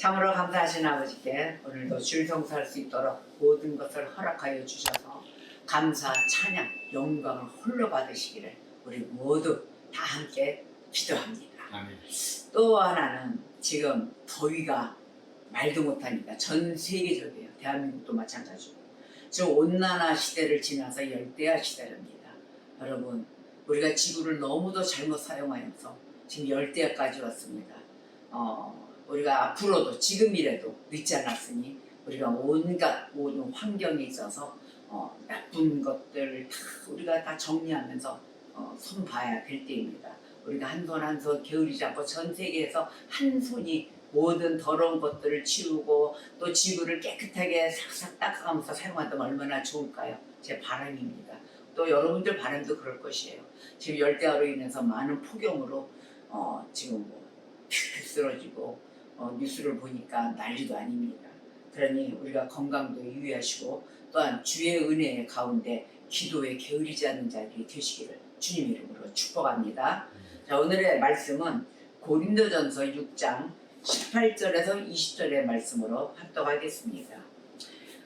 참으로 감사하신 아버지께 오늘도 주일 성수할 수 있도록 모든 것을 허락하여 주셔서 감사, 찬양, 영광을 홀로 받으시기를 우리 모두 다 함께 기도합니다. 아멘. 또 하나는 지금 더위가 말도 못하니까 전 세계적이에요. 대한민국도 마찬가지고 지금 온난화 시대를 지나서 열대야 시대입니다. 여러분, 우리가 지구를 너무도 잘못 사용하여서 지금 열대야까지 왔습니다. 우리가 앞으로도 지금이라도 늦지 않았으니 우리가 온갖 모든 환경에 있어서 나쁜 것들 다 우리가 다 정리하면서 손 봐야 될 때입니다. 우리가 한 손 한 손 게으르지 않고 전 세계에서 한 손이 모든 더러운 것들을 치우고 또 지구를 깨끗하게 싹싹 닦아가면서 사용한다면 얼마나 좋을까요? 제 바람입니다. 또 여러분들 바람도 그럴 것이에요. 지금 열대야로 인해서 많은 폭염으로 지금 뭐 픽픽 쓰러지고 뉴스를 보니까 난리도 아닙니다. 그러니 우리가 건강도 유의하시고 또한 주의 은혜 가운데 기도에 게으르지 않는 자들이 되시기를 주님 이름으로 축복합니다. 자, 오늘의 말씀은 고린도전서 6장 18절에서 20절의 말씀으로 합독하겠습니다.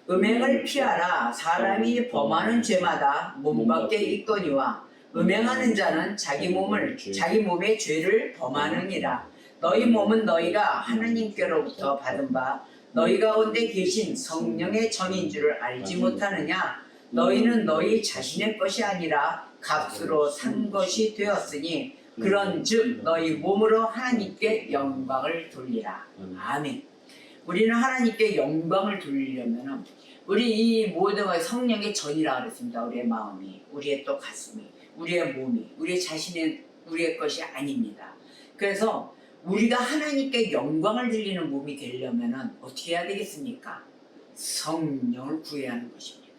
음행을 피하라. 사람이 범하는 죄마다 몸 밖에 있거니와 음행하는 자는 자기 몸의 죄를 범하느니라. 너희 몸은 너희가 하나님께로부터 받은 바 너희 가운데 계신 성령의 전인 줄을 알지 못하느냐? 너희는 너희 자신의 것이 아니라 값으로 산 것이 되었으니 그런즉 너희 몸으로 하나님께 영광을 돌리라. 아멘. 우리는 하나님께 영광을 돌리려면 우리 이 모든 성령의 전이라 그랬습니다. 우리의 마음이, 우리의 또 가슴이, 우리의 몸이, 우리의 자신의 우리의 것이 아닙니다. 그래서 우리가 하나님께 영광을 돌리는 몸이 되려면 어떻게 해야 되겠습니까? 성령을 구해야 하는 것입니다.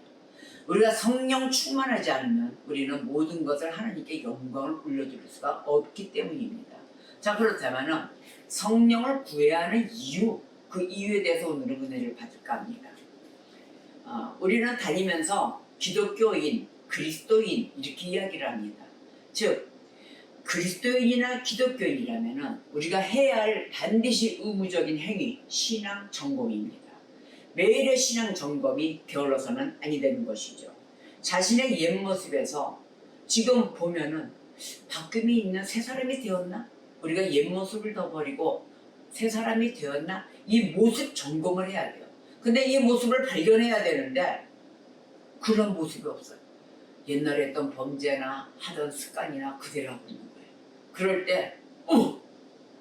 우리가 성령 충만하지 않으면 우리는 모든 것을 하나님께 영광을 올려드릴 수가 없기 때문입니다. 자, 그렇다면 성령을 구해야 하는 이유, 그 이유에 대해서 오늘은 은혜를 받을까 합니다. 우리는 다니면서 기독교인, 그리스도인 이렇게 이야기를 합니다. 즉 그리스도인이나 기독교인이라면 우리가 해야 할 반드시 의무적인 행위, 신앙 점검입니다. 매일의 신앙 점검이 게을러서는 아니 되는 것이죠. 자신의 옛 모습에서 지금 보면은 바꿈이 있는 새 사람이 되었나? 우리가 옛 모습을 더 버리고 새 사람이 되었나? 이 모습 점검을 해야 돼요. 근데 이 모습을 발견해야 되는데 그런 모습이 없어요. 옛날에 했던 범죄나 하던 습관이나 그대로 하고 있는 거예요. 그럴 때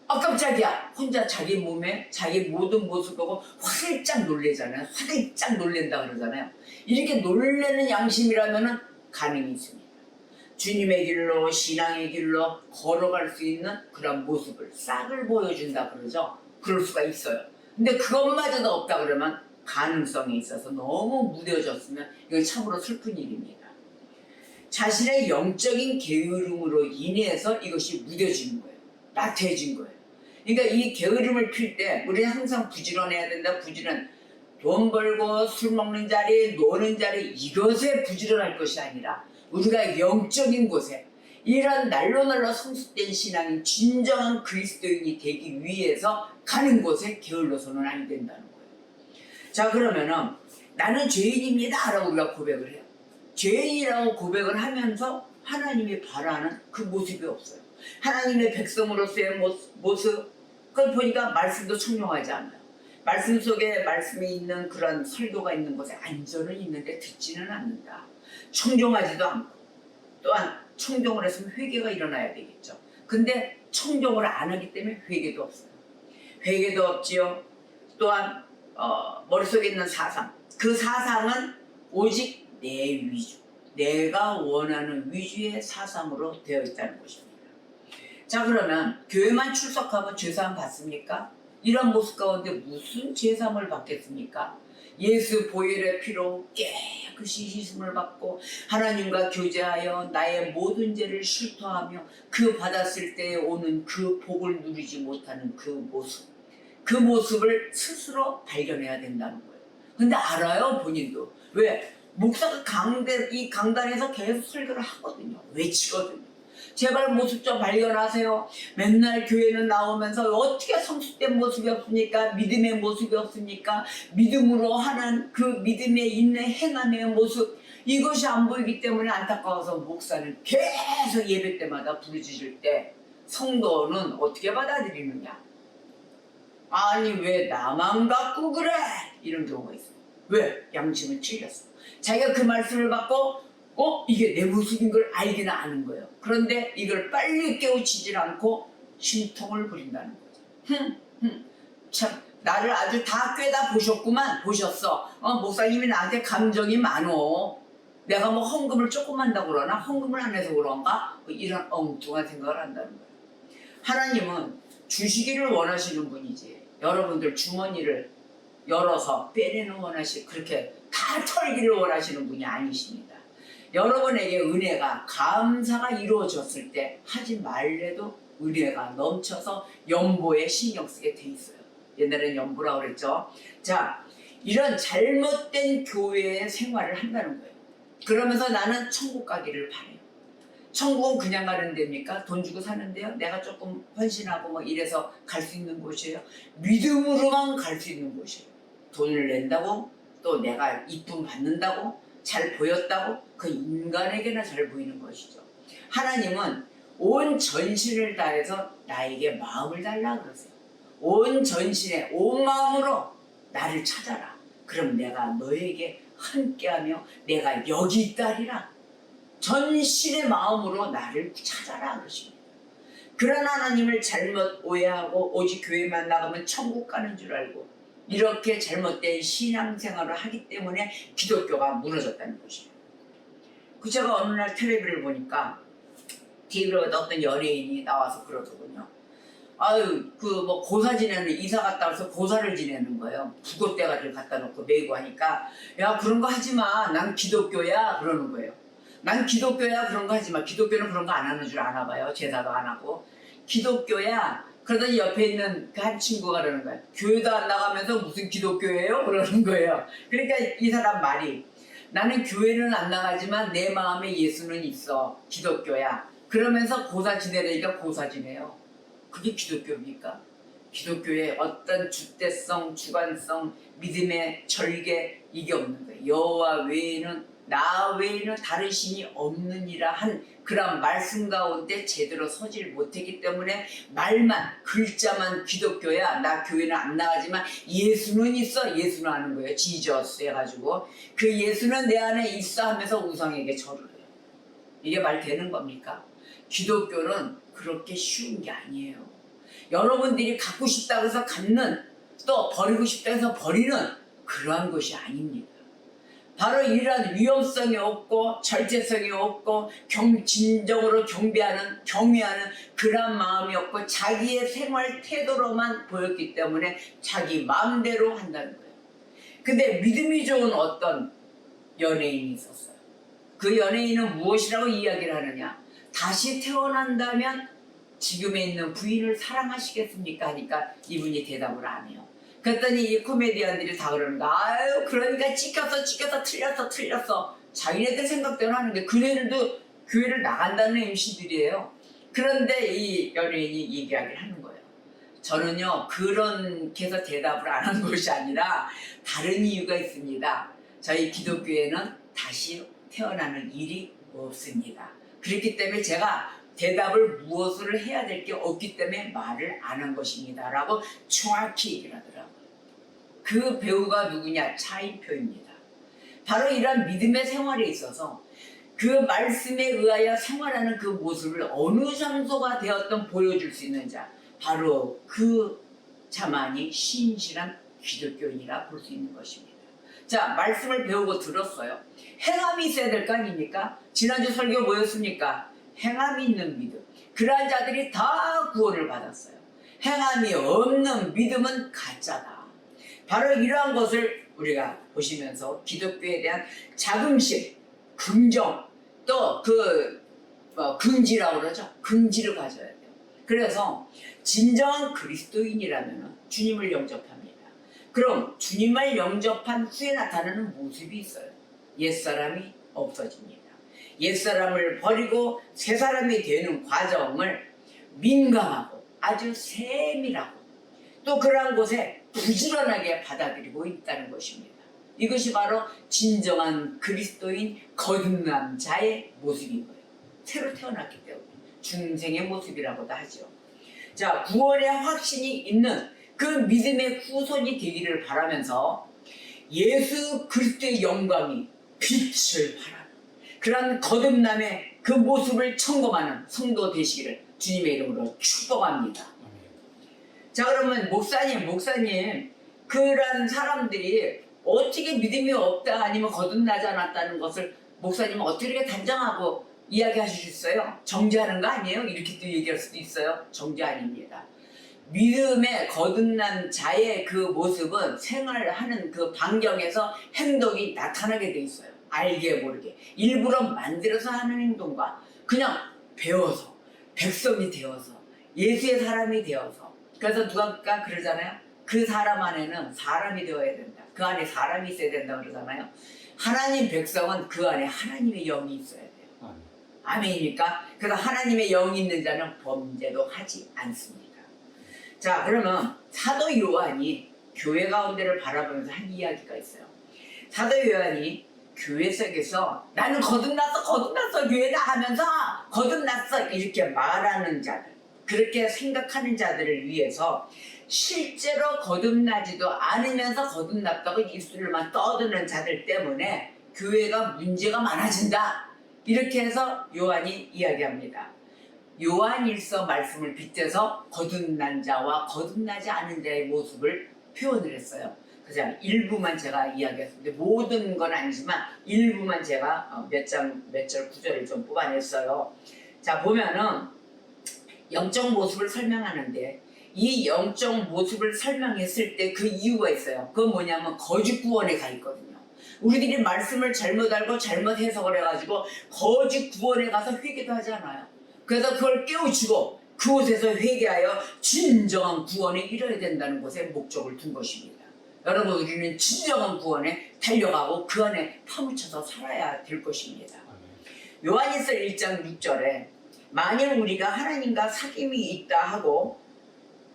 깜짝이야. 혼자 자기 몸에 자기 모든 모습 보고 활짝 놀래잖아요. 활짝 놀랜다 그러잖아요. 이렇게 놀래는 양심이라면 가능이 있습니다. 주님의 길로 신앙의 길로 걸어갈 수 있는 그런 모습을 싹을 보여준다 그러죠. 그럴 수가 있어요. 근데 그것마저도 없다 그러면 가능성에 있어서 너무 무뎌졌으면 이건 참으로 슬픈 일입니다. 자신의 영적인 게으름으로 인해서 이것이 무뎌지는 거예요. 나태해진 거예요. 그러니까 이 게으름을 필 때 우리는 항상 부지런해야 된다. 부지런. 돈 벌고 술 먹는 자리, 노는 자리 이것에 부지런할 것이 아니라 우리가 영적인 곳에 이런 날로 성숙된 신앙인 진정한 그리스도인이 되기 위해서 가는 곳에 게을러서는 아니 된다는 거예요. 자, 그러면은 나는 죄인입니다 라고 우리가 고백을 해요. 죄인이라고 고백을 하면서 하나님이 바라는 그 모습이 없어요. 하나님의 백성으로서의 모습, 그걸 보니까 말씀도 청룡하지 않아요. 말씀 속에 말씀이 있는 그런 설교가 있는 곳에 안전은 있는데 듣지는 않는다. 청종하지도 않고 또한 청종을 했으면 회개가 일어나야 되겠죠. 근데 청종을 안 하기 때문에 회개도 없어요. 회개도 없지요. 또한 머릿속에 있는 사상, 그 사상은 오직 내 위주, 내가 원하는 위주의 사상으로 되어 있다는 것입니다. 자, 그러면 교회만 출석하면 죄사함 받습니까? 이런 모습 가운데 무슨 죄사함을 받겠습니까? 예수 보혈의 피로 깨끗이 씻음을 받고 하나님과 교제하여 나의 모든 죄를 실토하며 그 받았을 때 오는 그 복을 누리지 못하는 그 모습을 스스로 발견해야 된다는 거예요. 근데 알아요, 본인도. 왜? 목사가 이 강단에서 계속 설교를 하거든요. 외치거든요. 제발 모습 좀 발견하세요. 맨날 교회는 나오면서 어떻게 성숙된 모습이 없습니까? 믿음의 모습이 없습니까? 믿음으로 하는 그 믿음에 있는 행함의 모습, 이것이 안 보이기 때문에 안타까워서 목사는 계속 예배 때마다 부르짖을 때 성도는 어떻게 받아들이느냐? 아니 왜 나만 갖고 그래? 이런 경우가 있어요. 왜? 양심은 찔렸어. 자기가 그 말씀을 받고 이게 내 모습인 걸 알기는 아는 거예요. 그런데 이걸 빨리 깨우치질 않고 심통을 부린다는 거죠. 참 나를 아주 다 꿰다 보셨구만. 보셨어. 목사님이 나한테 감정이 많어. 내가 뭐 헌금을 조금 한다고 그러나 헌금을 안 해서 그런가? 이런 엉뚱한 생각을 한다는 거예요. 하나님은 주시기를 원하시는 분이지 여러분들 주머니를 열어서 빼내는 그렇게 다 털기를 원하시는 분이 아니십니다. 여러분에게 은혜가 감사가 이루어졌을 때 하지 말래도 은혜가 넘쳐서 연보에 신경 쓰게 돼 있어요. 옛날엔 연보라고 그랬죠. 자, 이런 잘못된 교회의 생활을 한다는 거예요. 그러면서 나는 천국 가기를 바래요. 천국은 그냥 가는 데입니까? 돈 주고 사는데요? 내가 조금 헌신하고 뭐 이래서 갈 수 있는 곳이에요. 믿음으로만 갈 수 있는 곳이에요. 돈을 낸다고 또 내가 이쁨 받는다고 잘 보였다고 그 인간에게나 잘 보이는 것이죠. 하나님은 온 전신을 다해서 나에게 마음을 달라 그러세요. 온 전신에 온 마음으로 나를 찾아라. 그럼 내가 너에게 함께하며 내가 여기 있다리라. 전신의 마음으로 나를 찾아라 그러십니다. 그런 하나님을 잘못 오해하고 오직 교회만 나가면 천국 가는 줄 알고 이렇게 잘못된 신앙생활을 하기 때문에 기독교가 무너졌다는 것이에요. 그 제가 어느 날 텔레비를 보니까 TV로 어떤 연예인이 나와서 그러더군요. 아유 그 뭐 고사 지내는 이사 갔다 와서 고사를 지내는 거예요. 부고대가를 갖다 놓고 메고 하니까 야 그런 거 하지 마. 난 기독교야 그러는 거예요. 난 기독교야 그런 거 하지 마. 기독교는 그런 거 안 하는 줄 아나 봐요. 제사도 안 하고. 기독교야. 그러더니 옆에 있는 그 한 친구가 그러는 거예요. 교회도 안 나가면서 무슨 기독교예요? 그러는 거예요. 그러니까 이 사람 말이 나는 교회는 안 나가지만 내 마음에 예수는 있어. 기독교야. 그러면서 고사 지내려니까 고사 지내요. 그게 기독교입니까? 기독교에 어떤 주대성, 주관성, 믿음의 절개 이게 없는 거예요. 여호와 외에는 나 외에는 다른 신이 없느니라 한 그런 말씀 가운데 제대로 서질 못했기 때문에 말만 글자만 기독교야. 나 교회는 안 나가지만 예수는 있어. 예수는 아는 거예요. 지저스 해가지고 그 예수는 내 안에 있어 하면서 우상에게 절을 해요. 이게 말 되는 겁니까? 기독교는 그렇게 쉬운 게 아니에요. 여러분들이 갖고 싶다고 해서 갖는 또 버리고 싶다고 해서 버리는 그러한 것이 아닙니다. 바로 이러한 위험성이 없고 절제성이 없고 진정으로 경외하는 그런 마음이 없고 자기의 생활 태도로만 보였기 때문에 자기 마음대로 한다는 거예요. 근데 믿음이 좋은 어떤 연예인이 있었어요. 그 연예인은 무엇이라고 이야기를 하느냐? 다시 태어난다면 지금에 있는 부인을 사랑하시겠습니까? 하니까 이분이 대답을 안 해요. 그랬더니 이 코미디언들이 다 그러는 거야. 아유 그러니까 찍혔어 틀렸어. 자기네들 생각대로 하는 게 그네들도 교회를 나간다는 MC들이에요. 그런데 이 연예인이 이야기를 하는 거예요. 저는요 그렇게 해서 대답을 안 한 것이 아니라 다른 이유가 있습니다. 저희 기독교에는 다시 태어나는 일이 없습니다. 그렇기 때문에 제가 대답을 무엇을 해야 될 게 없기 때문에 말을 안 한 것입니다 라고 정확히 얘기를 하더라고요. 그 배우가 누구냐? 차인표입니다. 바로 이런 믿음의 생활에 있어서 그 말씀에 의하여 생활하는 그 모습을 어느 장소가 되었든 보여줄 수 있는 자, 바로 그 자만이 신실한 기독교인이라 볼 수 있는 것입니다. 자, 말씀을 배우고 들었어요. 행함이 있어야 될 거 아닙니까? 지난주 설교 뭐였습니까? 행함이 있는 믿음. 그러한 자들이 다 구원을 받았어요. 행함이 없는 믿음은 가짜다. 바로 이러한 것을 우리가 보시면서 기독교에 대한 자긍심, 긍정, 또 긍지라고 그러죠. 긍지를 가져야 돼요. 그래서 진정한 그리스도인이라면 주님을 영접합니다. 그럼 주님을 영접한 후에 나타나는 모습이 있어요. 옛사람이 없어집니다. 옛사람을 버리고 새 사람이 되는 과정을 민감하고 아주 세밀하고 또 그러한 곳에 부지런하게 받아들이고 있다는 것입니다. 이것이 바로 진정한 그리스도인 거듭난 자의 모습인 거예요. 새로 태어났기 때문에 중생의 모습이라고도 하죠. 자, 구원의 확신이 있는 그 믿음의 후손이 되기를 바라면서 예수 그리스도의 영광이 빛을 발하는 그런 거듭남의 그 모습을 청검하는 성도 되시기를 주님의 이름으로 축복합니다. 자, 그러면 목사님 그런 사람들이 어떻게 믿음이 없다 아니면 거듭나지 않았다는 것을 목사님은 어떻게 이렇게 단정하고 이야기하실 수 있어요? 정죄하는 거 아니에요? 이렇게 또 얘기할 수도 있어요. 정죄 아닙니다. 믿음의 거듭난 자의 그 모습은 생활하는 그 반경에서 행동이 나타나게 돼 있어요. 알게 모르게 일부러 만들어서 하는 행동과 그냥 배워서 백성이 되어서 예수의 사람이 되어서 그래서 누가 그러잖아요. 그 사람 안에는 사람이 되어야 된다. 그 안에 사람이 있어야 된다 그러잖아요. 하나님 백성은 그 안에 하나님의 영이 있어야 돼요. 아멘입니까? 그래서 하나님의 영이 있는 자는 범죄도 하지 않습니다. 자, 그러면 사도 요한이 교회 가운데를 바라보면서 한 이야기가 있어요. 사도 요한이 교회 속에서 나는 거듭났어 교회다 하면서 거듭났어 이렇게 말하는 자들, 그렇게 생각하는 자들을 위해서 실제로 거듭나지도 않으면서 거듭났다고 입술만 떠드는 자들 때문에 교회가 문제가 많아진다, 이렇게 해서 요한이 이야기합니다. 요한일서 말씀을 빗대서 거듭난 자와 거듭나지 않은 자의 모습을 표현을 했어요. 그래서 일부만 제가 이야기했습니다. 모든 건 아니지만 일부만 제가 몇 절 구절을 좀 뽑아냈어요. 자, 보면은 영적 모습을 설명하는데 이 영적 모습을 설명했을 때 그 이유가 있어요. 그건 뭐냐면 거짓 구원에 가 있거든요. 우리들이 말씀을 잘못 알고 잘못 해석을 해가지고 거짓 구원에 가서 회개도 하지 않아요. 그래서 그걸 깨우치고 그곳에서 회개하여 진정한 구원에 이뤄야 된다는 것에 목적을 둔 것입니다. 여러분, 우리는 진정한 구원에 달려가고 그 안에 파묻혀서 살아야 될 것입니다. 요한일서 1장 6절에 만일 우리가 하나님과 사귐이 있다 하고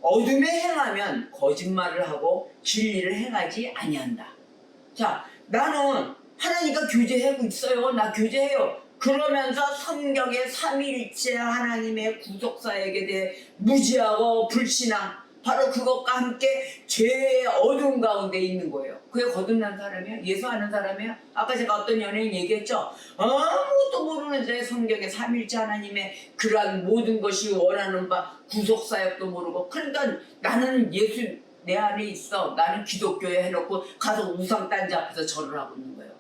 어둠에 행하면 거짓말을 하고 진리를 행하지 아니한다. 자, 나는 하나님과 교제하고 있어요. 나 교제해요. 그러면서 성경의 삼위일체 하나님의 구속사역에 대해 무지하고 불신앙, 바로 그것과 함께 죄의 어두운 가운데 있는 거예요. 그게 거듭난 사람이에요? 예수 아는 사람이에요? 아까 제가 어떤 연예인 얘기했죠? 아무것도 모르는 자의 성경의 삼위일체 하나님의 그러한 모든 것이 원하는 바 구속사역도 모르고, 그러니까 나는 예수 내 안에 있어, 나는 기독교에 해놓고 가서 우상단지 앞에서 절을 하고 있는 거예요.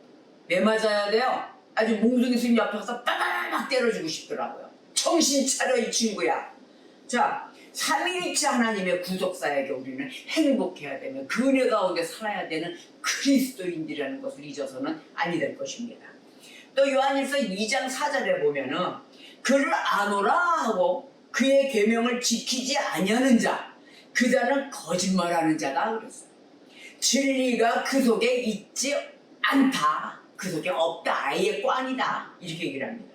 매 맞아야 돼요. 아주 몽둥이 스님 옆에 가서 빠바박 때려주고 싶더라고요. 정신 차려 이 친구야. 자, 삼위일체 하나님의 구속사역에 우리는 행복해야 되면 그 은혜 가운데 살아야 되는 그리스도인들이라는 것을 잊어서는 아니 될 것입니다. 또 요한일서 2장 4절에 보면은 그를 아노라 하고 그의 계명을 지키지 아니하는 자, 그 자는 거짓말하는 자다 그랬어요. 진리가 그 속에 있지 않다. 그 속에 없다. 아예 꽝이다. 이렇게 얘기를 합니다.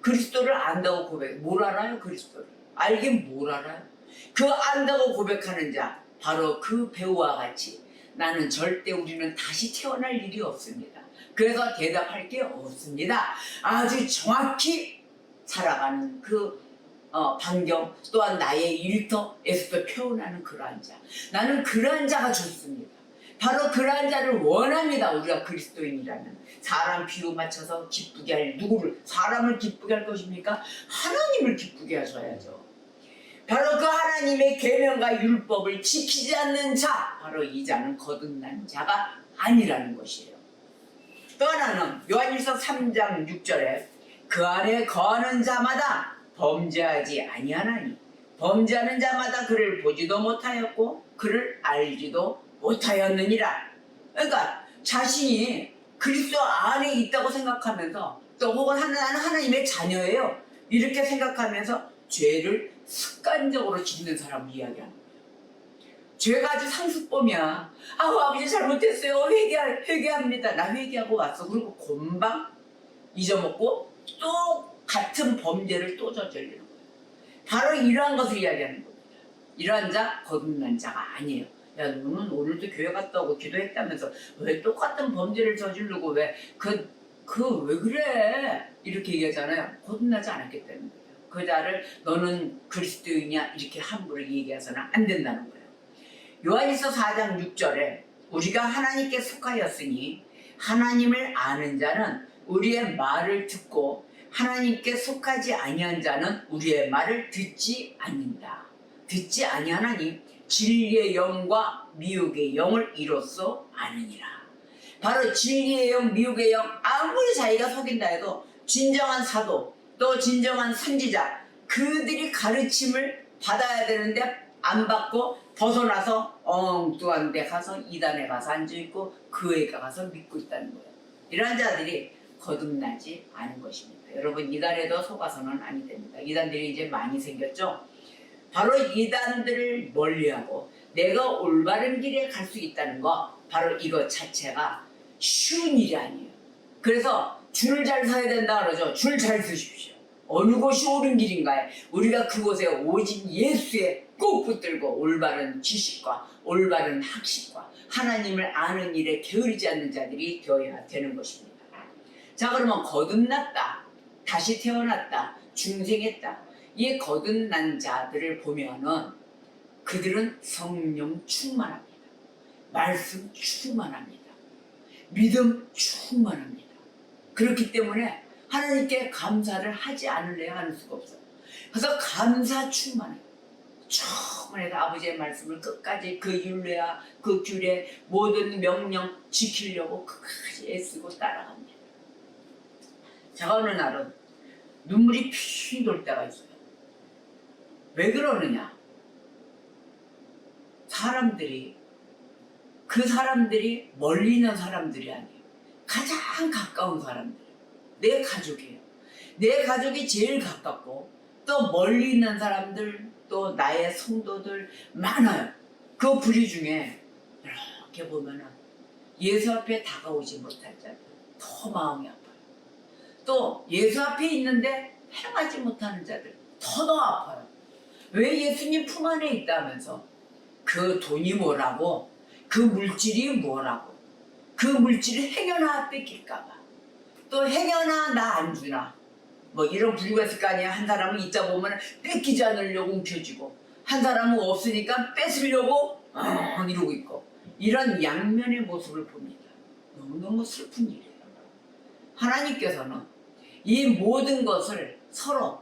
그리스도를 안다고 고백해. 뭘 알아요? 그리스도를. 알긴 뭘 알아요? 그 안다고 고백하는 자, 바로 그 배우와 같이 나는 절대 우리는 다시 태어날 일이 없습니다. 그래서 대답할 게 없습니다. 아주 정확히 살아가는 그 반경, 또한 나의 일터에서도 표현하는 그러한 자. 나는 그러한 자가 좋습니다. 바로 그러한 자를 원합니다. 우리가 그리스도인이라면. 사람 비유 맞춰서 기쁘게 할 누구를, 사람을 기쁘게 할 것입니까? 하나님을 기쁘게 하셔야죠. 바로 그 하나님의 계명과 율법을 지키지 않는 자, 바로 이 자는 거듭난 자가 아니라는 것이에요. 또 하나는 요한일서 3장 6절에 그 안에 거하는 자마다 범죄하지 아니하나니 범죄하는 자마다 그를 보지도 못하였고 그를 알지도 못하였느니라. 그러니까 자신이 그리스도 안에 있다고 생각하면서, 또 혹은 나는 하나님의 자녀예요, 이렇게 생각하면서 죄를 습관적으로 짓는 사람을 이야기하는 거예요. 죄가 아주 상습범이야. 아우, 아버지 잘못했어요. 회개합니다. 나 회개하고 왔어. 그리고 금방 잊어먹고 또 같은 범죄를 또 저지르는 거예요. 바로 이러한 것을 이야기하는 겁니다. 이러한 자 거듭난 자가 아니에요. 야, 너는 오늘도 교회 갔다 오고 기도했다면서 왜 똑같은 범죄를 저지르고 왜 왜 그래? 이렇게 얘기하잖아요. 거듭나지 않았기 때문에. 그 자를 너는 그리스도이냐 이렇게 함부로 얘기해서는 안 된다는 거예요. 요한일서 4장 6절에 우리가 하나님께 속하였으니 하나님을 아는 자는 우리의 말을 듣고 하나님께 속하지 아니한 자는 우리의 말을 듣지 않는다. 듣지 아니하나니 진리의 영과 미혹의 영을 이로써 아느니라. 바로 진리의 영, 미혹의 영, 아무리 자기가 속인다 해도 진정한 사도 또 진정한 선지자 그들이 가르침을 받아야 되는데 안 받고 벗어나서 엉뚱한 데 가서 이단에 가서 앉아있고 교회에 가서 믿고 있다는 거예요. 이러한 자들이 거듭나지 않은 것입니다. 여러분 이단에도 속아서는 아니 됩니다. 이단들이 이제 많이 생겼죠. 바로 이단들을 멀리하고 내가 올바른 길에 갈 수 있다는 거 바로 이것 자체가 쉬운 일이 아니에요. 그래서 줄을 잘 서야 된다 그러죠. 줄 잘 서십시오. 어느 곳이 옳은 길인가에 우리가 그곳에 오직 예수에 꼭 붙들고 올바른 지식과 올바른 학식과 하나님을 아는 일에 게으르지 않는 자들이 되어야 되는 것입니다. 자, 그러면 거듭났다, 다시 태어났다, 중생했다, 이 거듭난 자들을 보면은 그들은 성령 충만합니다. 말씀 충만합니다. 믿음 충만합니다. 그렇기 때문에 하나님께 감사를 하지 않으려 하는 수가 없어요. 그래서 감사 충만해요. 충만해서 아버지의 말씀을 끝까지 그 율례와 그 규례 모든 명령 지키려고 끝까지 애쓰고 따라갑니다. 제가 어느 날은 눈물이 핑 돌 때가 있어요. 왜 그러느냐? 그 사람들이 멀리 있는 사람들이 아니에요. 가장 가까운 사람들. 내 가족이에요. 내 가족이 제일 가깝고 또 멀리 있는 사람들 또 나의 성도들 많아요. 그 부류 중에 이렇게 보면은 예수 앞에 다가오지 못할 자들 더 마음이 아파요. 또 예수 앞에 있는데 행하지 못하는 자들 더 아파요. 왜 예수님 품 안에 있다면서 그 돈이 뭐라고 그 물질이 뭐라고 그 물질이 행여나 뺏길까봐 또 행여나 나 안 주나 뭐 이런 부류가 있을 거 아니야. 한 사람은 있다 보면 뺏기지 않으려고 움켜쥐고 한 사람은 없으니까 뺏으려고 이러고 있고 이런 양면의 모습을 봅니다. 너무너무 슬픈 일이에요. 하나님께서는 이 모든 것을 서로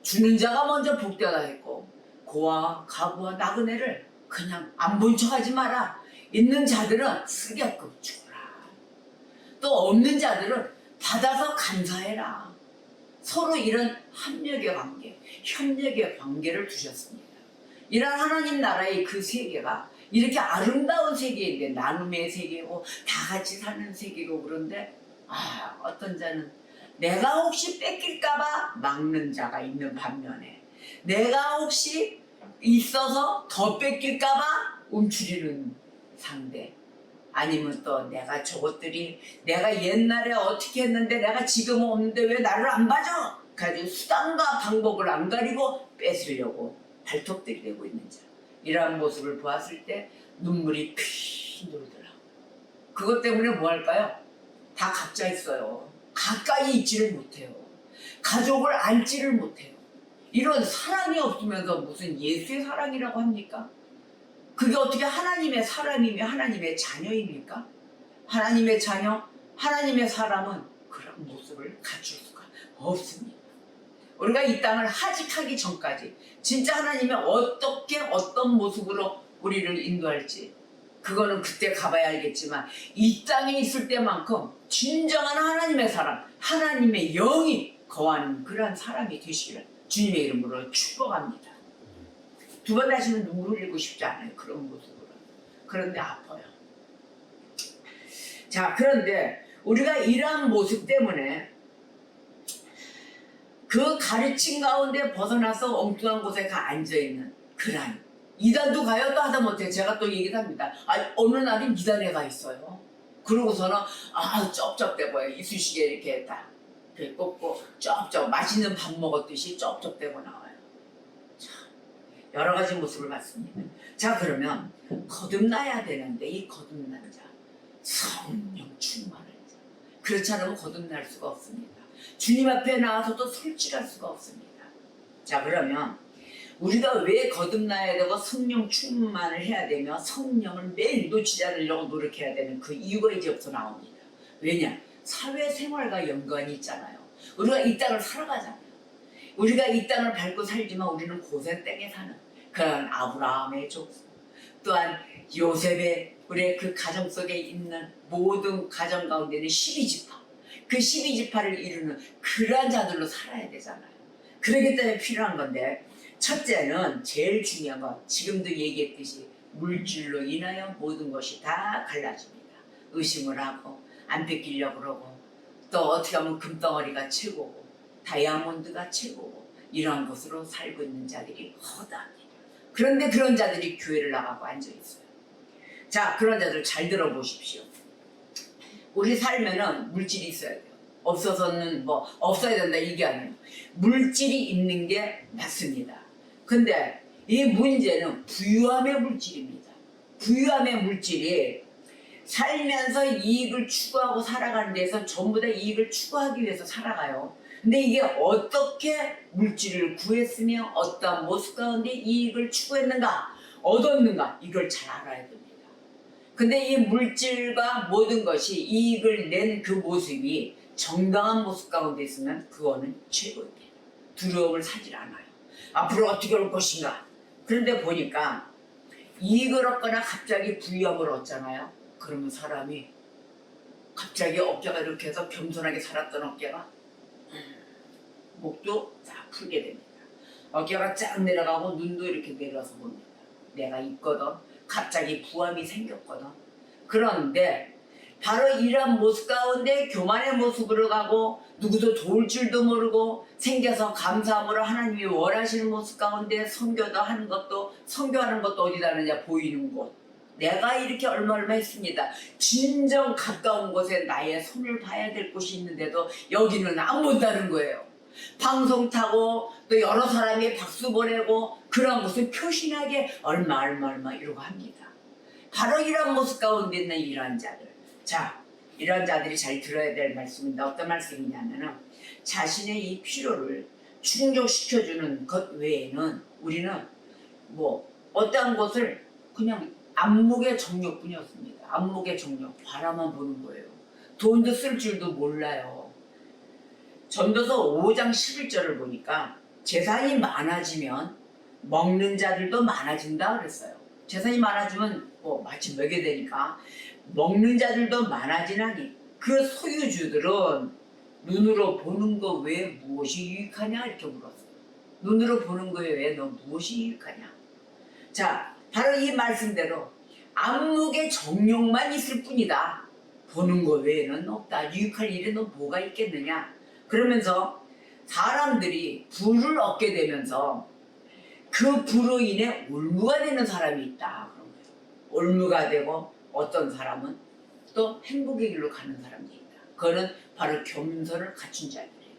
주는 자가 먼저 복되다 했고 고아와 가부와 나그네를 그냥 안 본 척하지 마라. 있는 자들은 쓰게끔 주라. 또 없는 자들은 받아서 감사해라. 서로 이런 협력의 관계, 협력의 관계를 두셨습니다. 이런 하나님 나라의 그 세계가 이렇게 아름다운 세계인데 나눔의 세계고 다 같이 사는 세계고 그런데 어떤 자는 내가 혹시 뺏길까봐 막는 자가 있는 반면에 내가 혹시 있어서 더 뺏길까봐 움츠리는 상대 아니면 또 내가 저것들이 내가 옛날에 어떻게 했는데 내가 지금은 없는데 왜 나를 안 봐줘? 가지고 수단과 방법을 안 가리고 뺏으려고 발톱들이 되고 있는 자 이러한 모습을 보았을 때 눈물이 피 돌더라. 그것 때문에 뭐 할까요? 다 각자 있어요. 가까이 있지를 못해요. 가족을 안지를 못해요. 이런 사랑이 없으면서 무슨 예수의 사랑이라고 합니까? 그게 어떻게 하나님의 사람이며 하나님의 자녀입니까? 하나님의 자녀, 하나님의 사람은 그런 모습을 갖출 수가 없습니다. 우리가 이 땅을 하직하기 전까지 진짜 하나님이 어떻게 어떤 모습으로 우리를 인도할지 그거는 그때 가봐야 알겠지만 이 땅에 있을 때만큼 진정한 하나님의 사람, 하나님의 영이 거하는 그러한 사람이 되시기를 주님의 이름으로 축복합니다. 두 번 다시는 눈물 흘리고 싶지 않아요. 그런 모습으로. 그런데 아파요. 자, 그런데 우리가 이러한 모습 때문에 그 가르침 가운데 벗어나서 엉뚱한 곳에 가 앉아있는 그런 이단도 가요. 또 하다못해 제가 또 얘기를 합니다. 어느 날은 이단에 가 있어요. 그러고서는 쩝쩝대고요. 이쑤시개 이렇게 딱 이렇게 꼽고 쩝쩝 맛있는 밥 먹었듯이 쩝쩝대고 나와요. 참 여러 가지 모습을 봤습니다. 자 그러면 거듭나야 되는데 이 거듭난 자 성령 충만한 자 그렇지 않으면 거듭날 수가 없습니다. 주님 앞에 나와서도 솔직할 수가 없습니다. 자 그러면 우리가 왜 거듭나야 되고 성령 충만을 해야 되며 성령을 매일 놓치지 않으려고 노력해야 되는 그 이유가 이제부터 나옵니다. 왜냐? 사회생활과 연관이 있잖아요. 우리가 이 땅을 살아가잖아요. 우리가 이 땅을 밟고 살지만 우리는 고센 땅에 사는 그런 아브라함의 족속 또한 요셉의 우리의 그 가정 속에 있는 모든 가정 가운데는 12지파 그 12지파를 이루는 그러한 자들로 살아야 되잖아요. 그렇기 때문에 필요한 건데 첫째는 제일 중요한 건 지금도 얘기했듯이 물질로 인하여 모든 것이 다 갈라집니다. 의심을 하고 안 뺏기려고 그러고 또 어떻게 하면 금덩어리가 최고고 다이아몬드가 최고고 이러한 것으로 살고 있는 자들이 허다합니다. 그런데 그런 자들이 교회를 나가고 앉아있어요. 자 그런 자들 잘 들어보십시오. 우리 살면은 물질이 있어야 돼요. 없어서는 뭐 없어야 된다 이게 아니에요. 물질이 있는 게 맞습니다. 근데 이 문제는 부유함의 물질입니다. 부유함의 물질이 살면서 이익을 추구하고 살아가는 데서 전부 다 이익을 추구하기 위해서 살아가요. 근데 이게 어떻게 물질을 구했으며 어떤 모습 가운데 이익을 추구했는가 얻었는가 이걸 잘 알아야 됩니다. 근데 이 물질과 모든 것이 이익을 낸 그 모습이 정당한 모습 가운데 있으면 그거는 최고입니다. 두려움을 사질 않아요. 앞으로 어떻게 올 것인가. 그런데 보니까 이익을 얻거나 갑자기 부유함을 얻잖아요. 그러면 사람이 갑자기 어깨가 이렇게 해서 겸손하게 살았던 어깨가 목도 쫙 풀게 됩니다. 어깨가 쫙 내려가고 눈도 이렇게 내려서 봅니다. 내가 있거든. 갑자기 부함이 생겼거든. 그런데 바로 이런 모습 가운데 교만의 모습으로 가고 누구도 도울 줄도 모르고 생겨서 감사함으로 하나님이 원하시는 모습 가운데 선교도 하는 것도 선교하는 것도 어디다 하느냐 보이는 곳. 내가 이렇게 얼마 했습니다. 진정 가까운 곳에 나의 손을 봐야 될 곳이 있는데도 여기는 안 본다는 거예요. 방송 타고 또 여러 사람이 박수 보내고 그런 것을 표신하게 얼마 이러고 합니다. 바로 이런 모습 가운데 있는 이러한 자들. 자, 이런 자들이 잘 들어야 될 말씀인데 어떤 말씀이냐면은 자신의 이 필요를 충족시켜주는 것 외에는 우리는 뭐 어떠한 것을 그냥 안목의 정욕뿐이었습니다. 안목의 정욕, 바라만 보는 거예요. 돈도 쓸 줄도 몰라요. 전도서 5장 11절을 보니까 재산이 많아지면 먹는 자들도 많아진다 그랬어요. 재산이 많아지면 뭐 마치 먹게 되니까 먹는 자들도 많아지나니 그 소유주들은 눈으로 보는 거 외에 무엇이 유익하냐 이렇게 물었어요. 눈으로 보는 거에 외에 너 무엇이 유익하냐. 자 바로 이 말씀대로 안목의 정욕만 있을 뿐이다. 보는 거 외에는 없다. 유익할 일에는 뭐가 있겠느냐. 그러면서 사람들이 부를 얻게 되면서 그 부로 인해 올무가 되는 사람이 있다. 그런 거예요. 올무가 되고 어떤 사람은 또 행복의 길로 가는 사람이 있다. 그거는 바로 겸손을 갖춘 자들이에요.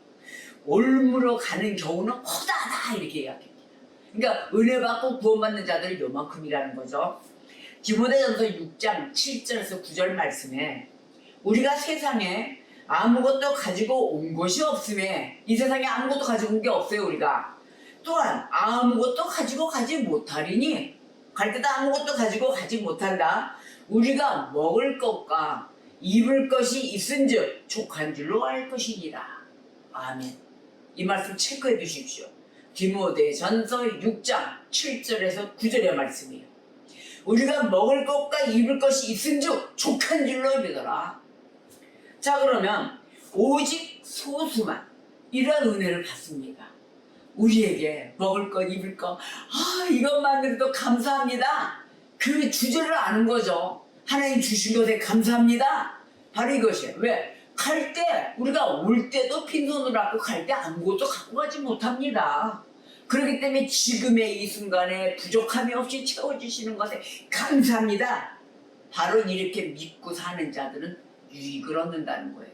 올무로 가는 경우는 허다하다 이렇게 이야기합니다. 그러니까 은혜 받고 구원받는 자들이 요만큼이라는 거죠. 디모데전서 6장 7절에서 9절 말씀에 우리가 세상에 아무것도 가지고 온 것이 없음에 이 세상에 아무것도 가지고 온 게 없어요. 우리가 또한 아무것도 가지고 가지 못하리니 갈 때도 아무것도 가지고 가지 못한다. 우리가 먹을 것과 입을 것이 있은즉 족한 줄로 알 것이니라. 아멘. 이 말씀 체크해 두십시오. 디모데전서 6장 7절에서 9절의 말씀이에요. 우리가 먹을 것과 입을 것이 있은즉 족한 줄로 믿어라. 자 그러면 오직 소수만 이런 은혜를 받습니다. 우리에게 먹을 것 입을 것 이것만으로도 감사합니다. 그 주제를 아는 거죠. 하나님 주신 것에 감사합니다. 바로 이것이에요. 왜? 갈 때 우리가 올 때도 빈손으로 갖고 갈 때 아무것도 갖고 가지 못합니다. 그렇기 때문에 지금의 이 순간에 부족함이 없이 채워주시는 것에 감사합니다. 바로 이렇게 믿고 사는 자들은 유익을 얻는다는 거예요.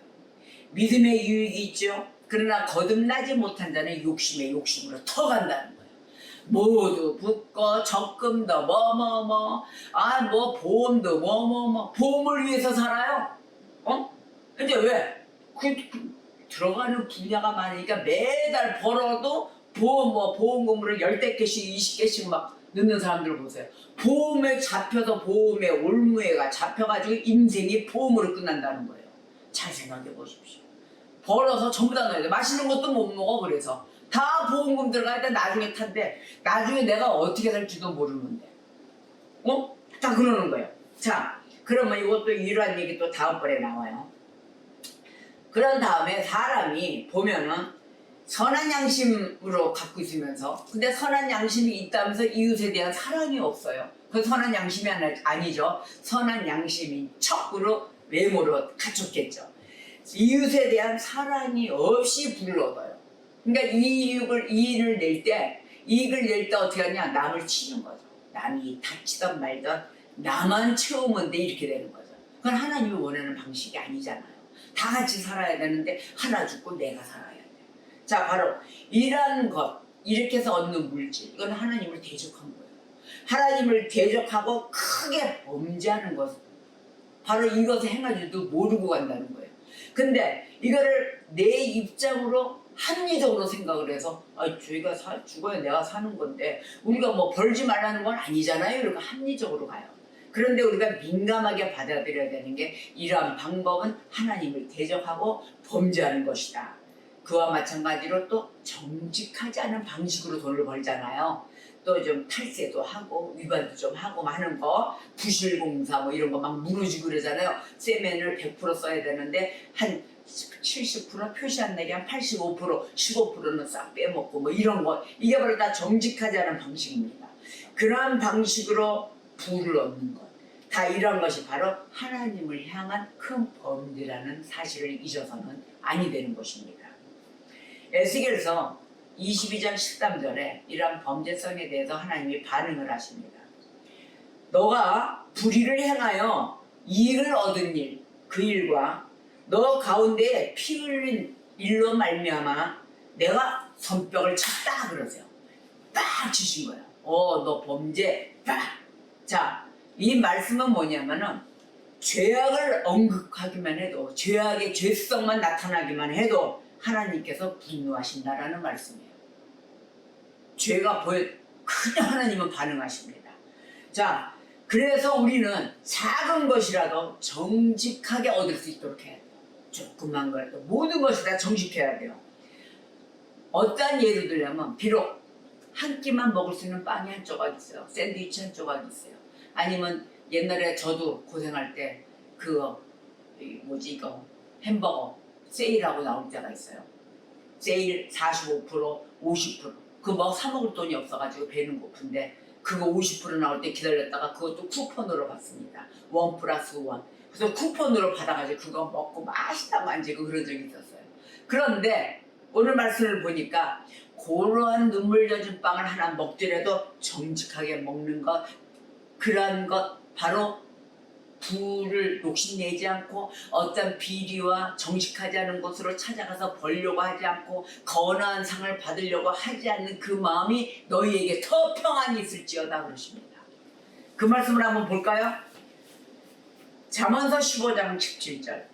믿음의 유익이 있죠. 그러나 거듭나지 못한 자는 욕심에 욕심으로 더 간다는 거예요. 모두 붓고 적금도 뭐 보험도 보험을 위해서 살아요. 근데 왜? 들어가는 분야가 많으니까 매달 벌어도 보험금을 10개씩 20개씩 막 넣는 사람들 보세요. 보험에 잡혀서 보험에 올무에가 잡혀가지고 인생이 보험으로 끝난다는 거예요. 잘 생각해 보십시오. 벌어서 전부 다 넣어야 돼. 맛있는 것도 못 먹어. 그래서 다 보험금 들어가야 돼. 나중에 탄대. 나중에 내가 어떻게 살지도 모르는데. 다 그러는 거예요. 자, 그러면 이것도 이러한 얘기 또 다음번에 나와요. 그런 다음에 사람이 보면은 선한 양심으로 갖고 있으면서, 근데 선한 양심이 있다면서 이웃에 대한 사랑이 없어요. 그 선한 양심이 아니죠. 선한 양심인 척으로 외모로 갖췄겠죠. 이웃에 대한 사랑이 없이 불을 얻어요. 그러니까 이익을 낼 때 어떻게 하냐? 남을 치는 거죠. 남이 다치던 말던 나만 채우면 돼, 이렇게 되는 거죠. 그건 하나님이 원하는 방식이 아니잖아요. 다 같이 살아야 되는데 하나 죽고 내가 살아야 돼. 자, 바로 이러한 것, 이렇게 해서 얻는 물질, 이건 하나님을 대적한 거예요. 하나님을 대적하고 크게 범죄하는 것, 바로 이것을 행하지도 모르고 간다는 거예요. 근데 이거를 내 입장으로 합리적으로 생각을 해서, 저희가 죽어야 내가 사는 건데 우리가 뭐 벌지 말라는 건 아니잖아요. 이렇게 합리적으로 가요. 그런데 우리가 민감하게 받아들여야 되는 게, 이러한 방법은 하나님을 대적하고 범죄하는 것이다. 그와 마찬가지로 또 정직하지 않은 방식으로 돈을 벌잖아요. 또 좀 탈세도 하고 위반도 좀 하고 하는 거, 부실공사 뭐 이런 거 막 무너지고 그러잖아요. 세면을 100% 써야 되는데 한 70% 표시 안 내게 한 85%, 15%는 싹 빼먹고 뭐 이런 거, 이게 바로 다 정직하지 않은 방식입니다. 그러한 방식으로 부를 얻는 것, 다 이런 것이 바로 하나님을 향한 큰 범죄라는 사실을 잊어서는 아니 되는 것입니다. 에스겔서 22장 13절에 이러한 범죄성에 대해서 하나님이 반응을 하십니다. 너가 불의를 행하여 이익을 얻은 일, 그 일과 너 가운데 피 흘린 일로 말미암아 내가 손뼉을 쳤다 그러세요. 딱 치신 거예요. 너 범죄 딱. 자, 이 말씀은 뭐냐면은 죄악을 언급하기만 해도, 죄악의 죄성만 나타나기만 해도 하나님께서 분노하신다라는 말씀이에요. 죄가 그냥 하나님은 반응하십니다. 자, 그래서 우리는 작은 것이라도 정직하게 얻을 수 있도록 해야 돼요. 조그만 거라도 모든 것이 다 정직해야 돼요. 어떤 예를 들자면, 비록 한 끼만 먹을 수 있는 빵이 한 조각 있어요. 샌드위치 한 조각 있어요. 아니면 옛날에 저도 고생할 때 햄버거 세일하고 나올 때가 있어요. 세일 45%, 50%. 그거 뭐 사 먹을 돈이 없어가지고 배는 고픈데 그거 50% 나올 때 기다렸다가 그것도 쿠폰으로 받습니다. 1+1. 그래서 쿠폰으로 받아가지고 그거 먹고 맛있다고 앉고 그런 적이 있었어요. 그런데 오늘 말씀을 보니까 그러한 눈물 젖은 빵을 하나 먹더라도 정직하게 먹는 것, 그러한 것, 바로 부를 욕심내지 않고 어떤 비리와 정직하지 않은 곳으로 찾아가서 벌려고 하지 않고 거나한 상을 받으려고 하지 않는 그 마음이 너희에게 더 평안이 있을지어다 그러십니다. 그 말씀을 한번 볼까요? 잠언서 15장 17절.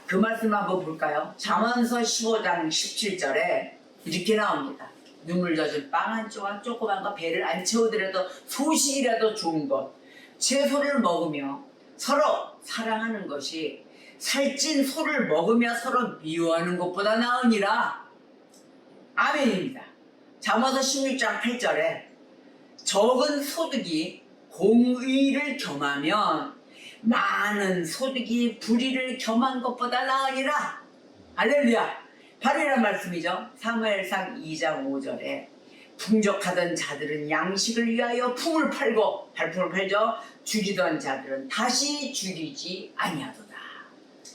그 말씀을 한번 볼까요? 잠언서 15장 17절에 이렇게 나옵니다. 눈물 젖은 빵 한 조각, 조그만 거 배를 안 채우더라도 소식이라도 좋은 것, 채소를 먹으며 서로 사랑하는 것이 살찐 소를 먹으며 서로 미워하는 것보다 나으니라. 아멘입니다. 잠언서 16장 8절에 적은 소득이 공의를 겸하면 많은 소득이 불의를 겸한 것보다 나으니라. 할렐루야. 바로 이런 말씀이죠. 사무엘상 2장 5절에 풍족하던 자들은 양식을 위하여 품을 팔고, 발품을 팔죠. 줄이던 자들은 다시 줄이지 아니하도다.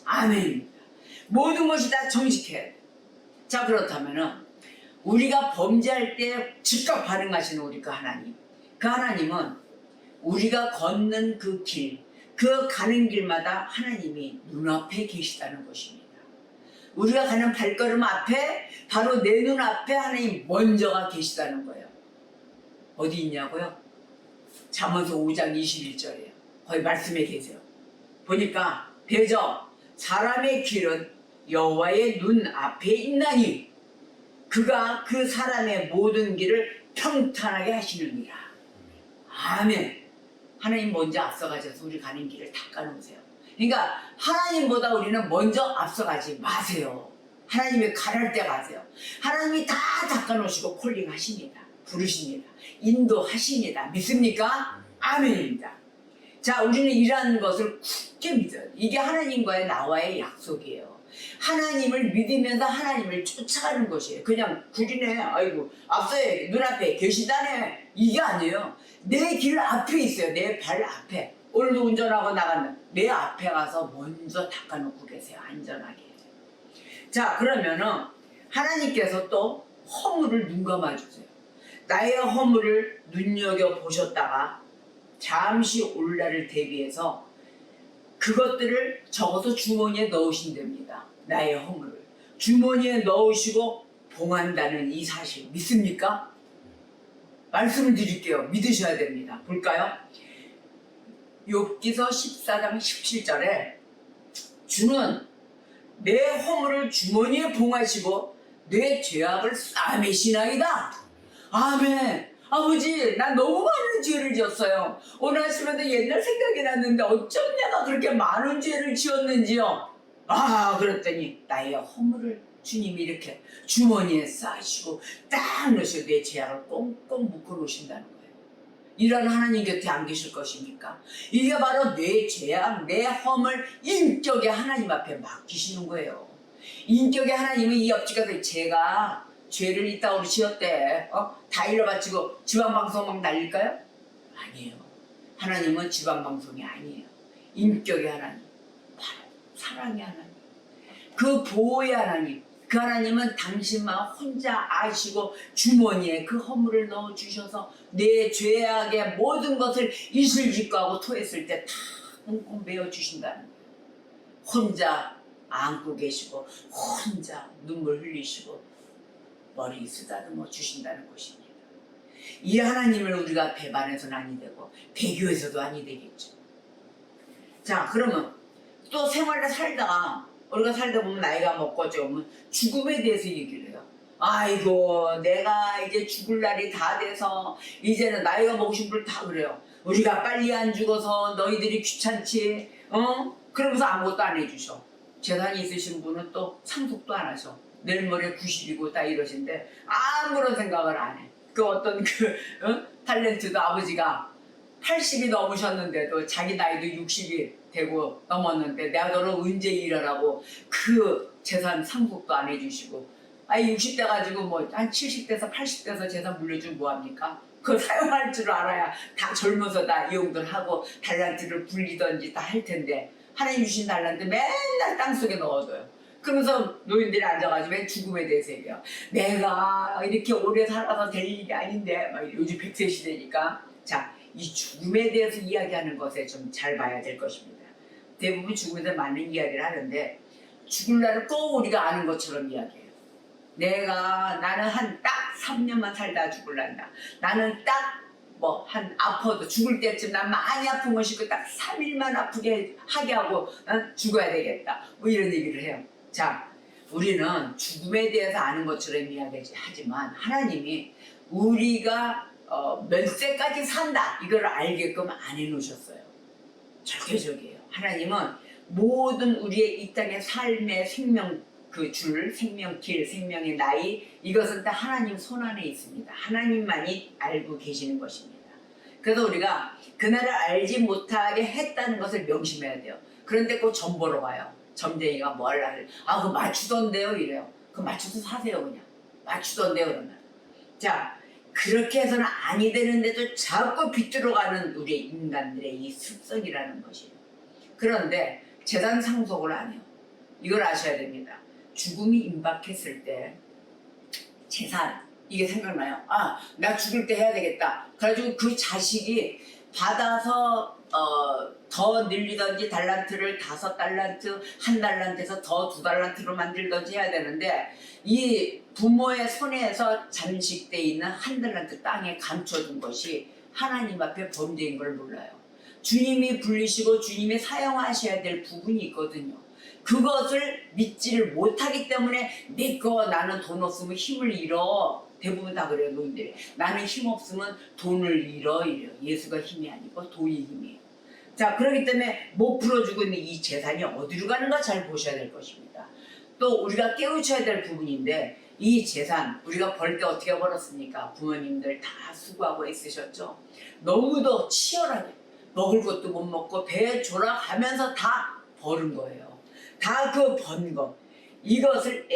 아멘. 모든 것이 다 정직해야 돼. 자, 그렇다면은 우리가 범죄할 때 즉각 반응하시는 우리 그 하나님, 그 하나님은 우리가 걷는 그 길, 그 가는 길마다 하나님이 눈앞에 계시다는 것입니다. 우리가 가는 발걸음 앞에 바로 내 눈앞에 하나님 먼저가 계시다는 거예요. 어디 있냐고요? 잠언서 5장 21절이에요. 거기 말씀에 계세요. 보니까 대저 사람의 길은 여호와의 눈 앞에 있나니 그가 그 사람의 모든 길을 평탄하게 하시느니라. 아멘. 하나님 먼저 앞서가셔서 우리 가는 길을 닦아놓으세요. 그러니까 하나님보다 우리는 먼저 앞서가지 마세요. 하나님의 가랄 때 가세요. 하나님이 다 닦아놓으시고 콜링하십니다. 부르십니다. 인도하십니다. 믿습니까? 아멘입니다. 자, 우리는 이러한 것을 굳게 믿어요. 이게 하나님과의 나와의 약속이에요. 하나님을 믿으면서 하나님을 쫓아가는 것이에요. 그냥 구리네, 아이고 앞서에 눈앞에 계시다네, 이게 아니에요. 내 길 앞에 있어요. 내 발 앞에. 오늘도 운전하고 나가는 내 앞에 가서 먼저 닦아놓고 계세요. 안전하게. 자, 그러면은 하나님께서 또 허물을 눈감아주세요. 나의 허물을 눈여겨보셨다가 잠시 올 날을 대비해서 그것들을 적어서 주머니에 넣으신답니다. 나의 허물을 주머니에 넣으시고 봉한다는 이 사실 믿습니까? 말씀을 드릴게요. 믿으셔야 됩니다. 볼까요? 욥기서 14장 17절에 주는 내 허물을 주머니에 봉하시고 내 죄악을 싸매시나이다. 아멘. 아버지, 난 너무 많은 죄를 지었어요. 오늘 아침에도 옛날 생각이 났는데 어쩜 내가 그렇게 많은 죄를 지었는지요. 아, 그랬더니 나의 허물을 주님이 이렇게 주머니에 싸시고 딱 넣으시고 내 죄악을 꽁꽁 묶어 놓으신다는 거예요. 이런 하나님 곁에 안 계실 것입니까? 이게 바로 내 죄악, 내 허물 인격의 하나님 앞에 맡기시는 거예요. 인격의 하나님은 이 옆집에서 제가 죄를 이따구로 지었대, 다 일러바치고 지방방송 막 날릴까요? 아니에요. 하나님은 지방방송이 아니에요. 인격의 하나님, 바로 사랑의 하나님, 그 보호의 하나님. 그 하나님은 당신만 혼자 아시고 주머니에 그 허물을 넣어주셔서 내 죄악의 모든 것을 이슬직고하고 토했을 때 다 꽁꽁 메어주신다는 거예요. 혼자 안고 계시고 혼자 눈물 흘리시고 머리 쓰다듬어 주신다는 것입니다. 이 하나님을 우리가 배반해서는 아니 되고 배교해서도 아니 되겠죠. 자, 그러면 또 생활을 살다가 우리가 살다 보면 나이가 먹고 좀 죽음에 대해서 얘기를 해요. 아이고, 내가 이제 죽을 날이 다 돼서 이제는 나이가 먹으신 분들 다 그래요. 우리가 빨리 안 죽어서 너희들이 귀찮지, 그러면서 아무것도 안 해주셔. 재산이 있으신 분은 또 상속도 안 하셔. 내일 모레 90이고 다 이러신데 아무런 생각을 안 해. 그 어떤 탤런트도 아버지가 80이 넘으셨는데도 자기 나이도 60이 되고 넘었는데 내가 너를 언제 일하라고 그 재산 상속도 안 해주시고, 아니 60대 가지고 뭐 한 70대에서 80대에서 재산 물려주면 뭐합니까? 그거 사용할 줄 알아야 다 젊어서 다 이용들 하고 달란트를 불리던지 다 할 텐데 하나님 주신 달란트 맨날 땅속에 넣어둬요. 그러면서 노인들이 앉아가지고 왜 죽음에 대해서 얘기해요. 내가 이렇게 오래 살아서 될 일이 아닌데, 막 요즘 100세 시대니까. 자, 이 죽음에 대해서 이야기하는 것에 좀 잘 봐야 될 것입니다. 대부분 죽음에 대해서 많은 이야기를 하는데 죽을 날을 꼭 우리가 아는 것처럼 이야기해요. 나는 한 딱 3년만 살다 죽을란다. 나는 딱 아파도 죽을 때쯤 난 많이 아픈 것이고 딱 3일만 아프게 하게 하고 난 죽어야 되겠다. 뭐 이런 얘기를 해요. 자, 우리는 죽음에 대해서 아는 것처럼 이야기하지만 하나님이 우리가 몇 세까지 산다 이걸 알게끔 안 해놓으셨어요. 절대적이에요. 하나님은 모든 우리의 이 땅의 삶의 생명 그 줄, 생명길, 생명의 나이, 이것은 다 하나님 손안에 있습니다. 하나님만이 알고 계시는 것입니다. 그래서 우리가 그날을 알지 못하게 했다는 것을 명심해야 돼요. 그런데 꼭 점 보러 가요. 점쟁이가 뭐 하려고 그거 맞추던데요 이래요. 그거 맞춰서 사세요. 그냥 맞추던데요 그러면. 자, 그렇게 해서는 아니 되는데도 자꾸 비뚤어가는 우리 인간들의 이 습성이라는 것이에요. 그런데 재산 상속을 안 해요. 이걸 아셔야 됩니다. 죽음이 임박했을 때 재산 이게 생각나요. 나 죽을 때 해야 되겠다. 그래가지고 그 자식이 받아서 더 늘리든지 달란트를 5달란트, 1달란트에서 더 2달란트로 만들든지 해야 되는데 이 부모의 손에서 잠식돼 있는 1달란트 땅에 감춰둔 것이 하나님 앞에 범죄인 걸 몰라요. 주님이 불리시고 주님이 사용하셔야 될 부분이 있거든요. 그것을 믿지를 못하기 때문에 믿고 나는 돈 없으면 힘을 잃어. 대부분 다 그래요, 노인들이. 나는 힘 없으면 돈을 잃어. 이래요. 예수가 힘이 아니고 돈이 힘이에요. 자, 그렇기 때문에 못 풀어주고 있는 이 재산이 어디로 가는가 잘 보셔야 될 것입니다. 또 우리가 깨우쳐야 될 부분인데 이 재산 우리가 벌 때 어떻게 벌었습니까? 부모님들 다 수고하고 애쓰셨죠. 너무도 치열하게 먹을 것도 못 먹고 배에 졸아가면서 다 버는 거예요. 다 그 번 거. 이것을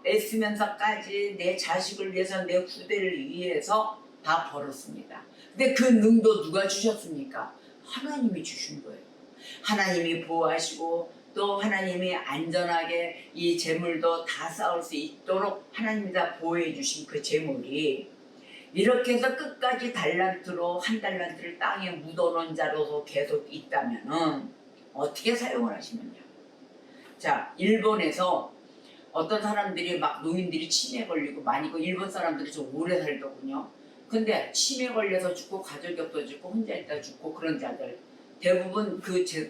애쓰면서까지 내 자식을 위해서 내 후대를 위해서 다 벌었습니다. 근데 그 능도 누가 주셨습니까? 하나님이 주신 거예요. 하나님이 보호하시고 또 하나님이 안전하게 이 재물도 다 쌓을 수 있도록 하나님이 다 보호해 주신 그 재물이 이렇게 해서 끝까지 달란트로 1달란트를 땅에 묻어놓은 자로서 계속 있다면은 어떻게 사용을 하시느냐. 자, 일본에서 어떤 사람들이 막 노인들이 치매에 걸리고 많이 일본 사람들이 좀 오래 살더군요. 근데 치매 걸려서 죽고 가족이 없어 죽고 혼자 있다 죽고 그런 자들 대부분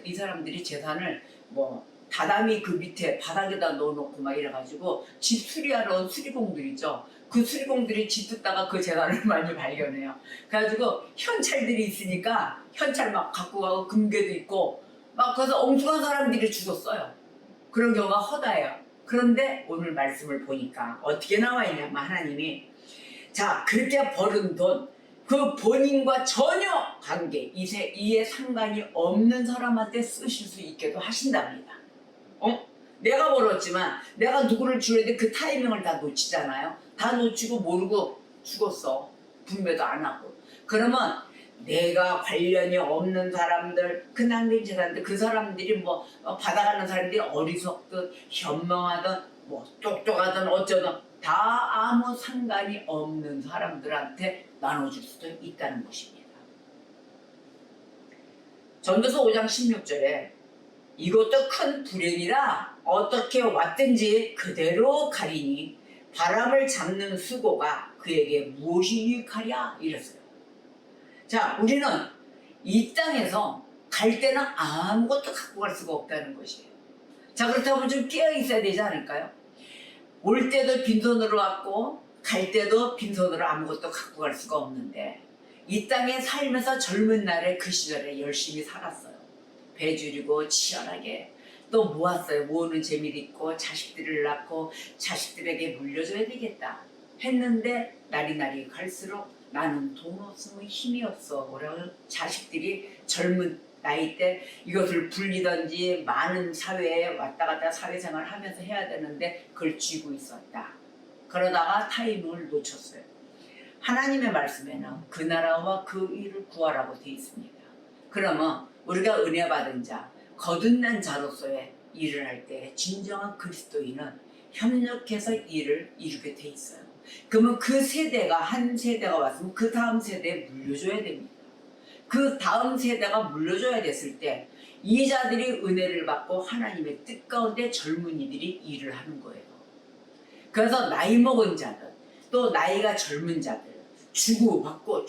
이 사람들이 재산을 뭐 다다미 그 밑에 바닥에다 넣어놓고 막 이래가지고 집 수리하러 온 수리공들 있죠. 그 수리공들이 집 듣다가 그 재산을 많이 발견해요. 그래가지고 현찰들이 있으니까 현찰 막 갖고 가고 금괴도 있고 막 그래서 엉뚱한 사람들이 죽었어요. 그런 경우가 허다해요. 그런데 오늘 말씀을 보니까 어떻게 나와 있냐면 하나님이 자, 그렇게 벌은 돈, 그 본인과 전혀 관계, 이에 상관이 없는 사람한테 쓰실 수 있게도 하신답니다. 내가 벌었지만 내가 누구를 줘야 돼 그 타이밍을 다 놓치잖아요. 다 놓치고 모르고 죽었어. 분배도 안 하고. 그러면 내가 관련이 없는 사람들, 그 남긴 재산들, 그 사람들이 뭐 받아가는 사람들이 어리석든 현명하든 뭐 똑똑하든 어쩌든 다 아무 상관이 없는 사람들한테 나눠줄 수도 있다는 것입니다. 전도서 5장 16절에 이것도 큰 불행이라 어떻게 왔든지 그대로 가리니 바람을 잡는 수고가 그에게 무엇이 유익하랴 이랬어요. 자, 우리는 이 땅에서 갈 때는 아무것도 갖고 갈 수가 없다는 것이에요. 자, 그렇다면 좀 깨어 있어야 되지 않을까요? 올 때도 빈손으로 왔고 갈 때도 빈손으로 아무것도 갖고 갈 수가 없는데 이 땅에 살면서 젊은 날에 그 시절에 열심히 살았어요. 배 줄이고 치열하게 또 모았어요. 모으는 재미도 있고 자식들을 낳고 자식들에게 물려줘야 되겠다 했는데 날이 갈수록 나는 돈 없으면 힘이 없어. 뭐라고 자식들이 젊은 나이 때 이것을 불리든지 많은 사회에 왔다 갔다 사회생활 하면서 해야 되는데 그걸 쥐고 있었다. 그러다가 타이밍을 놓쳤어요. 하나님의 말씀에는 그 나라와 그 일을 구하라고 되어 있습니다. 그러면 우리가 은혜 받은 자, 거듭난 자로서의 일을 할 때 진정한 그리스도인은 협력해서 일을 이루게 돼 있어요. 그러면 그 세대가 한 세대가 왔으면 그 다음 세대에 물려줘야 됩니다. 그 다음 세대가 물려줘야 됐을 때 이 자들이 은혜를 받고 하나님의 뜻 가운데 젊은이들이 일을 하는 거예요. 그래서 나이 먹은 자들 또 나이가 젊은 자들 주고받고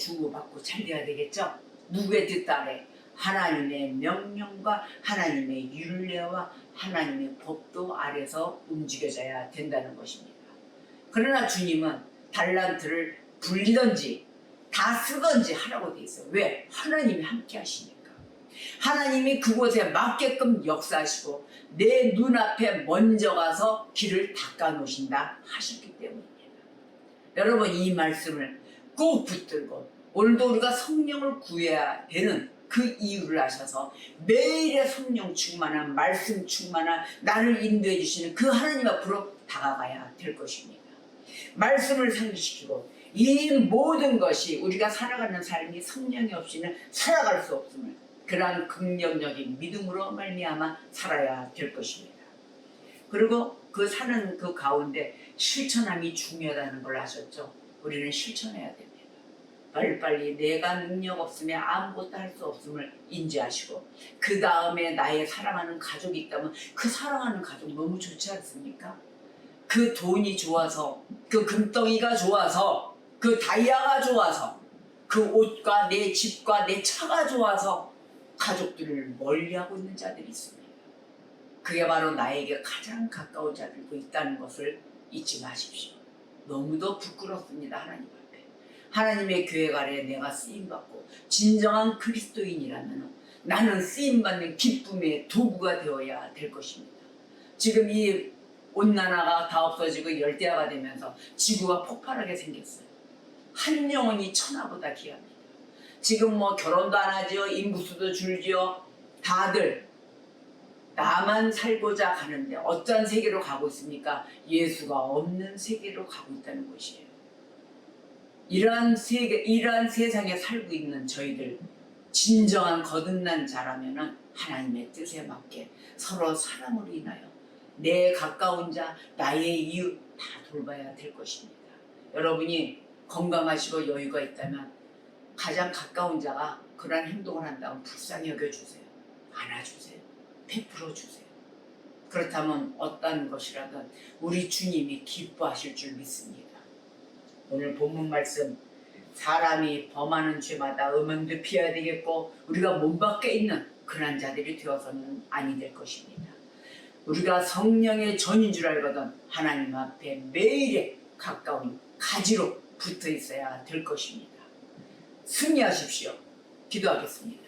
잘 돼야 되겠죠. 누구의 뜻 아래 하나님의 명령과 하나님의 율례와 하나님의 법도 아래서 움직여져야 된다는 것입니다. 그러나 주님은 달란트를 불리든지 다 쓰든지 하라고 돼 있어요. 왜? 하나님이 함께 하시니까. 하나님이 그곳에 맞게끔 역사하시고 내 눈앞에 먼저 가서 길을 닦아 놓으신다 하셨기 때문입니다. 여러분 이 말씀을 꼭 붙들고 오늘도 우리가 성령을 구해야 되는 그 이유를 아셔서 매일의 성령 충만한 말씀 충만한 나를 인도해 주시는 그 하나님 앞으로 다가가야 될 것입니다. 말씀을 상기시키고 이 모든 것이 우리가 살아가는 삶이 성령이 없이는 살아갈 수 없음을 그러한 긍정적인 믿음으로 말미암아 살아야 될 것입니다. 그리고 그 사는 그 가운데 실천함이 중요하다는 걸 아셨죠? 우리는 실천해야 됩니다. 빨리빨리 내가 능력 없으면 아무것도 할 수 없음을 인지하시고 그 다음에 나의 사랑하는 가족이 있다면 그 사랑하는 가족 너무 좋지 않습니까? 그 돈이 좋아서 그 금덩이가 좋아서 그 다이아가 좋아서 그 옷과 내 집과 내 차가 좋아서 가족들을 멀리하고 있는 자들이 있습니다. 그게 바로 나에게 가장 가까운 자들도 있다는 것을 잊지 마십시오. 너무도 부끄럽습니다. 하나님 앞에. 하나님의 교회 아래 내가 쓰임받고 진정한 그리스도인이라면 나는 쓰임받는 기쁨의 도구가 되어야 될 것입니다. 지금 이 온난화가 다 없어지고 열대야가 되면서 지구가 폭발하게 생겼어요. 한 영혼이 천하보다 귀합니다. 지금 뭐 결혼도 안 하죠. 인구수도 줄죠. 다들 나만 살고자 가는데 어떤 세계로 가고 있습니까? 예수가 없는 세계로 가고 있다는 것이에요. 이러한 세상에 살고 있는 저희들 진정한 거듭난 자라면은 하나님의 뜻에 맞게 서로 사랑으로 인하여 내 가까운 자, 나의 이웃 다 돌봐야 될 것입니다. 여러분이 건강하시고 여유가 있다면 가장 가까운 자가 그러한 행동을 한다면 불쌍히 여겨주세요. 안아주세요. 베풀어 주세요. 그렇다면 어떤 것이라든 우리 주님이 기뻐하실 줄 믿습니다. 오늘 본문 말씀 사람이 범하는 죄마다 음행도 피해야 되겠고 우리가 몸 밖에 있는 그런 자들이 되어서는 아니 될 것입니다. 우리가 성령의 전인 줄 알거든 하나님 앞에 매일에 가까운 가지로 붙어 있어야 될 것입니다. 승리하십시오. 기도하겠습니다.